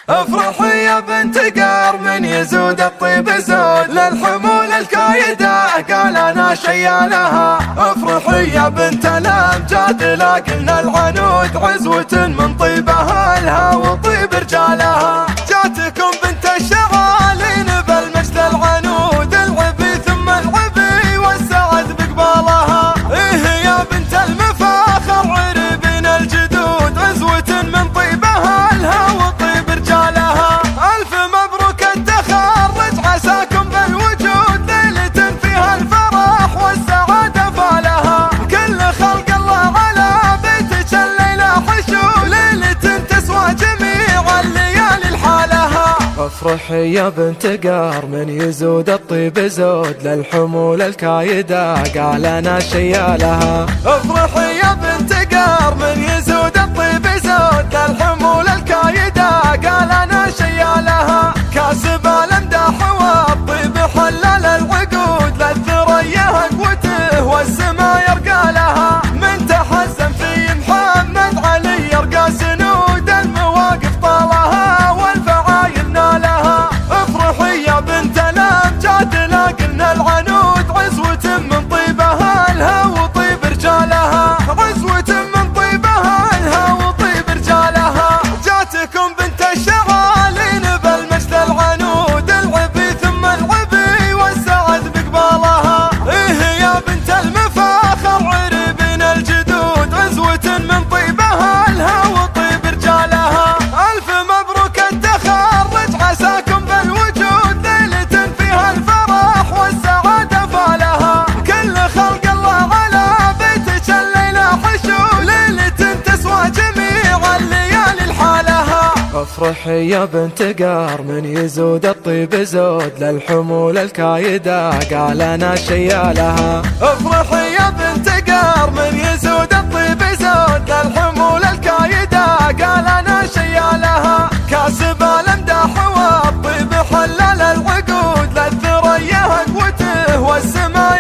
افرحي يا بنت قار من يزود الطيب زود للحمول الكايدة قال انا شيالها. افرحي يا بنت الامجاد لاقلنا العنود عزوة من طيبها لها وطيب رجالها. جاتكم بنت الشغالين بالمجد العنود العبي ثم العبي والسعد بقبالها. ايه يا بنت المفاخر عربين الجدود عزوة من طيبها لها وطيب رجالها. الف مبروك التخرج عساكم بالوجود ليلة فيها الفرح والسعادة فالها. كل خلق الله على بيتك الليلة حشود ليلة تسوى جميع الليالي لحالها. افرحي يا بنت قار من يزود الطيب زود للحمول الكايدة قال انا شيالها. افرحي يا بنت قار من يزود الطيب زود للحمول الكايدة قال انا شيالها. كاسب الامداح والطيب حلل العقود للثريا قوته والسما يرقى لها. من تحزن في محمد علي يرقى سنود المواقف طالها والفعايل نالها. افرحي يا بنت الامجاد لاقلنا العنود عزوة من طيبها لها وطيب رجالها. عزوة من طيبها لها وطيب رجالها. جاتكم بنت الشغالين بالمجد العنود العبي ثم العبي والسعد بقبالها. ايه يا بنت المفاخر عربين الجدود عزوة من طيبها لها وطيب رجالها. الف مبروك التخرج عساكم بالوجود ليلة فيها الفرح والسعادة فالها. كل خلق الله على بيتك الليلة حشود ليلة تسوى جميع الليالي لحالها. افرحي يا بنت قار من يزود الطيب زود للحمول الكايدة قال انا شيالها. افرحي يا بنت قار من يزود الطيب زود للحمول الكايدة قال انا شيالها. كاسب الامداح والطيب حلل العقود للثريا قوته والسما